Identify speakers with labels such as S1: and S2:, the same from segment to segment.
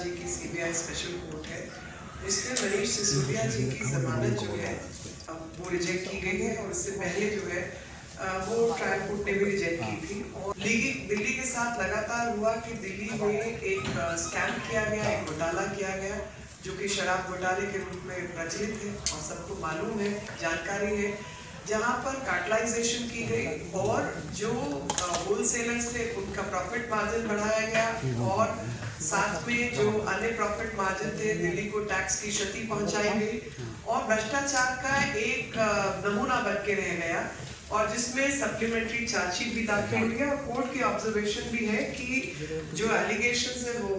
S1: जी की CBI special court है, इसमें मनीष सिसोदिया जी की जमानत जो है वो रिजेक्ट की गई है। और इससे पहले जो है वो ट्रायल कोर्ट ने भी रिजेक्ट की थी। और दिल्ली के साथ लगातार हुआ कि दिल्ली में एक स्कैम किया गया, एक घोटाला किया गया जो कि शराब घोटाले के रूप में प्रचलित है और सबको मालूम है, जानकारी है, जहां पर कार्टलाइजेशन की गई और जो होलसेलर्स थे उनका प्रॉफिट मार्जिन बढ़ाया गया और साथ में जो अन्य प्रॉफिट मार्जिन थे दिल्ली को टैक्स की क्षति पहुंचाई गई और भ्रष्टाचार का एक नमूना बन के रह गया। और जिसमें सप्लीमेंट्री चार्जशीट भी दाखिल हुई है और कोर्ट की ऑब्जर्वेशन भी है कि जो एलिगेशंस है वो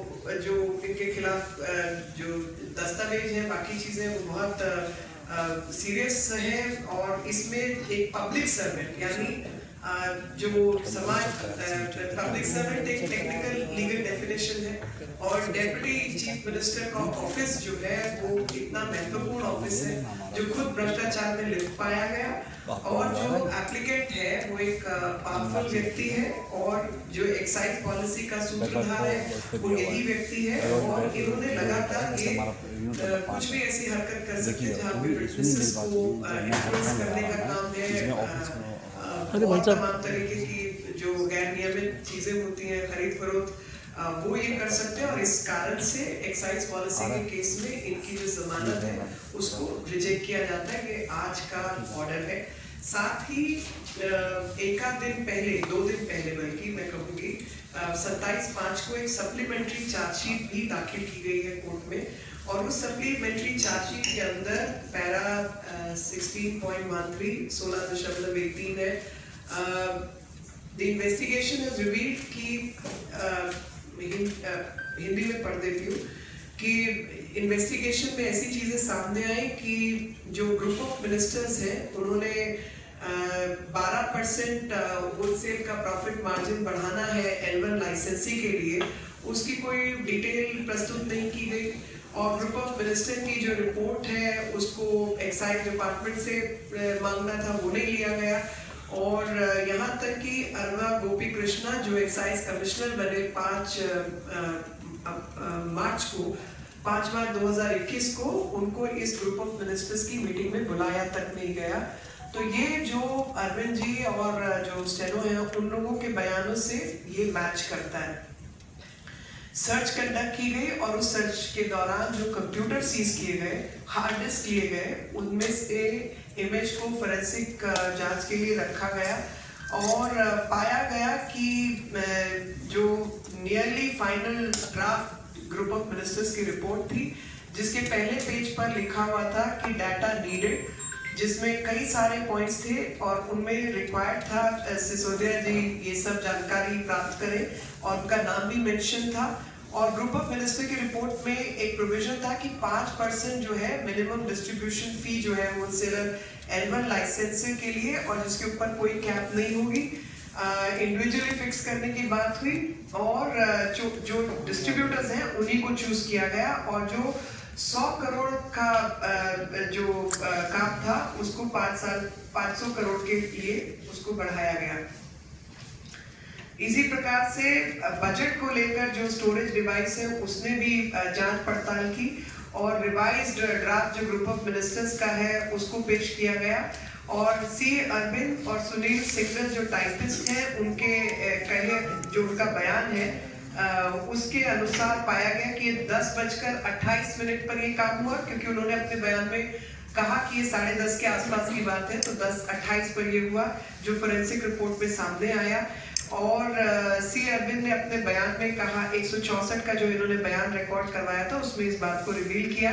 S1: जो इनके खिलाफ जो दस्तावेज है बाकी चीजें वो बहुत सीरियस है। और इसमें एक पब्लिक सर्वेंट यानी जो समाज पब्लिक सर्वेंट एक टेक्निकल लीगल डेफिनेशन है और डेप्यूटी चीफ मिनिस्टर का ऑफिस जो है वो इतना महत्वपूर्ण ऑफिस है जो खुद भ्रष्टाचार में लिप्त पाया गया और जो एप्लीकेंट है वो एक पावरफुल व्यक्ति है और जो एक्साइज पॉलिसी का सूत्रधार है वो यही व्यक्ति है। और इन्होंने लगातार ये कुछ भी ऐसी हरकत कर सकते हैं जहाँ पे बिजनेसेस को इन्फ्लुएंस करने का काम है और तमाम तरीके की जो गैर नियमित चीजें होती हैं खरीद फरोख्त वो ये कर सकते हैं। और इस कारण से एक्साइज पॉलिसी के केस में इनकी जो जमानत है उसको रिजेक्ट किया जाता है कि आज का ऑर्डर है। साथ ही एक आध दिन पहले 2 दिन पहले बल्कि मैं कहूँगी 27/5 को एक सप्लीमेंट्री चार्जशीट भी दाखिल की गई है कोर्ट में और उस सप्लीमेंट्री चार्जशीट के अंदर पैरा 16.13 16.18 है। द इन्वेस्टिगेशन हैज रिवील्ड कि हिंदी में पढ़ देती हूँ कि इन्वेस्टिगेशन में ऐसी चीजें सामने आई कि जो ग्रुप ऑफ मिनिस्टर्स हैं उन्होंने 12% होलसेल का प्रॉफिट मार्जिन बढ़ाना है L1 लाइसेंसी के लिए, उसकी कोई डिटेल प्रस्तुत नहीं की गई और ग्रुप ऑफ मिनिस्टर की जो रिपोर्ट है उसको एक्साइज डिपार्टमेंट से मांगना था वो नहीं लिया गया। और यहाँ तक कि अरवा गोपी कृष्णा जो एक्साइज कमिश्नर बने 5 मार्च 2021 को उनको इस ग्रुप ऑफ मिनिस्टर्स की मीटिंग में बुलाया तक नहीं गया। तो ये जो अरविंद जी और जो स्टेनो है उन लोगों के बयानों से ये मैच करता है। सर्च कंडक्ट की गई और उस सर्च के दौरान जो कंप्यूटर सीज किए गए, हार्ड डिस्क लिए गए, उनमें से इमेज को फोरेंसिक जांच के लिए रखा गया और पाया गया कि जो nearly final draft group of ministers की रिपोर्ट थी जिसके पहले पेज पर लिखा हुआ था कि डाटा नीडेड, जिसमें कई सारे पॉइंट्स थे और उनमें रिक्वायर्ड था सिसोदिया जी ये सब जानकारी प्राप्त करें और उनका नाम भी मेंशन था। और ग्रुप ऑफ मिनिस्टर की रिपोर्ट में एक प्रोविजन था कि 5% जो है मिनिमम डिस्ट्रीब्यूशन फी जो है होलसेलर L1 लाइसेंस के लिए और जिसके ऊपर कोई कैप नहीं होगी इंडिविजुअली फिक्स करने की बात हुई और जो डिस्ट्रीब्यूटर्स हैं उन्हीं को चूज किया गया और जो 100 करोड़ का जो काम था उसको 500 करोड़ के लिए उसको बढ़ाया गया। इसी प्रकार से बजट को लेकर जो स्टोरेज डिवाइस है उसने भी जांच पड़ताल की और रिवाइज्ड ड्राफ्ट जो ग्रुप ऑफ मिनिस्टर्स का है उसको पेश किया गया और सी अरविंद और सुनील सिंगल जो टाइपिस्ट हैं उनके कहे जो उनका बयान है उसके अनुसार पाया गया कि 10:28 पर ये काम हुआ क्योंकि उन्होंने अपने बयान में कहा कि ये 10:30 के आसपास की बात है, तो 10:28 पर ये हुआ जो फोरेंसिक रिपोर्ट में सामने आया। और सी अरविंद ने अपने बयान में कहा 164 का जो इन्होंने बयान रिकॉर्ड करवाया था उसमें इस बात को रिवील किया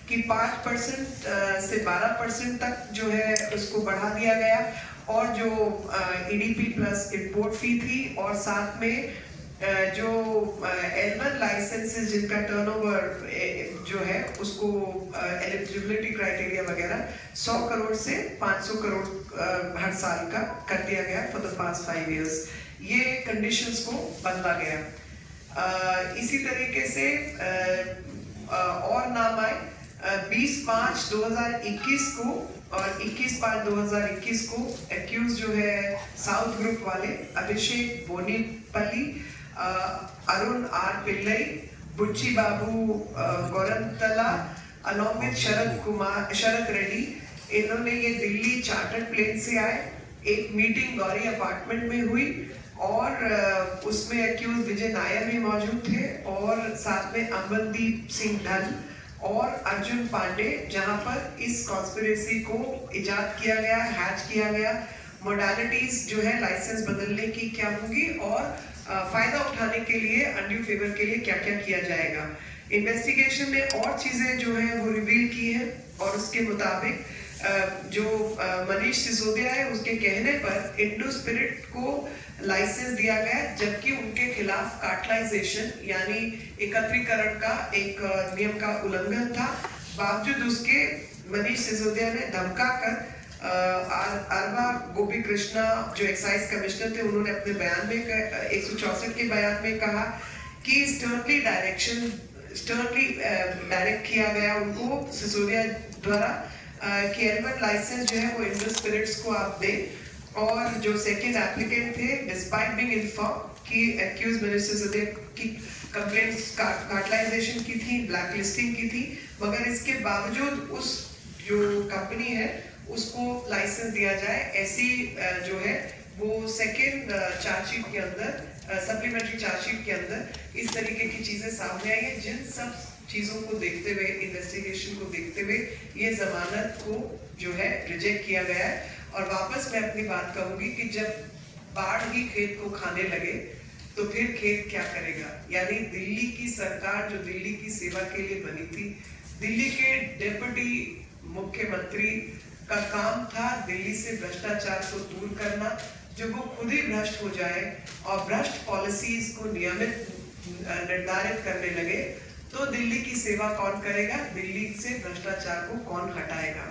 S1: कि 5% से 12% तक जो है उसको बढ़ा दिया गया और जो EDP प्लस इम्पोर्ट फी थी और साथ में जो L1 लाइसेंसेस जिनका टर्नओवर जो है उसको एलिजिबिलिटी क्राइटेरिया वगैरह 100 करोड़ से 500 करोड़ हर साल का कर दिया गया फॉर द पास्ट 5 इयर्स। ये कंडीशंस को बदला गया। इसी तरीके से और नाम आए 20 मार्च 2021 को और 21 मार्च 2021 को एक्यूज जो है साउथ ग्रुप वाले अभिषेक बोनीपल्ली, अरुण आर पिल्लई बुच्ची बाबू गौरतला अलॉन्ग विद शरद रेड्डी, इन्होंने ये दिल्ली चार्टर्ड प्लेन से आए। एक मीटिंग गौरी अपार्टमेंट में हुई और उसमें एक्यूज विजय नायर भी मौजूद थे और साथ में अमनदीप सिंह ढल और अर्जुन पांडे, जहां पर इस कॉन्स्पिरेसी को इजाद किया गया, हैच किया गया, मोडालिटीज जो है लाइसेंस बदलने की क्या होगी और फायदा उठाने के लिए, अनड्यू फेवर के लिए क्या क्या किया जाएगा। इन्वेस्टिगेशन ने और चीजें जो है वो रिवील की है और उसके मुताबिक जो मनीष सिसोदिया है उसके कहने पर इंडो स्पिरिट को लाइसेंस दिया गया, जबकि उनके खिलाफ कार्टलाइजेशन यानी एकत्रीकरण का एक नियम का उल्लंघन था। बावजूद उसके मनीष सिसोदिया ने धमकाकर अरवा गोपी कृष्णा जो एक्साइज कमिश्नर थे, उन्होंने अपने बयान में 164 के बयान में कहा कि स्टर्नली डायरेक्ट किया गया उनको सिसोदिया द्वारा कि L1 लाइसेंस जो है वो इंडो स्पिरिट्स को आप दें। और जो सेकंड एप्लीकेंट थे, डिस्पाइट बीइंग इन्फॉर्म कि एक्यूज मनीष सिसोदिया की कंप्लेंट्स कार्टलाइजेशन की थी, ब्लैकलिस्टिंग की थी, मगर इसके बावजूद उस जो कंपनी है उसको लाइसेंस दिया जाए, ऐसी जो है वो सेकेंड चार्जशीट के अंदर, सप्लीमेंट्री चार्जशीट के अंदर इस तरीके की चीजें सामने आई है। जिन सब चीजों को देखते हुए, इन्वेस्टिगेशन को देखते हुए ये जमानत को जो है रिजेक्ट किया गया है। और वापस मैं अपनी बात कहूंगी कि जब बाढ़ ही खेत को खाने लगे तो फिर खेत क्या करेगा। यानी दिल्ली की सरकार जो दिल्ली की सेवा के लिए बनी थी, दिल्ली के डेप्यूटी मुख्यमंत्री का काम था दिल्ली से भ्रष्टाचार को दूर करना। जब वो खुद ही भ्रष्ट हो जाए और भ्रष्ट पॉलिसीज को नियमित निर्धारित करने लगे तो दिल्ली की सेवा कौन करेगा, दिल्ली से भ्रष्टाचार को कौन हटाएगा।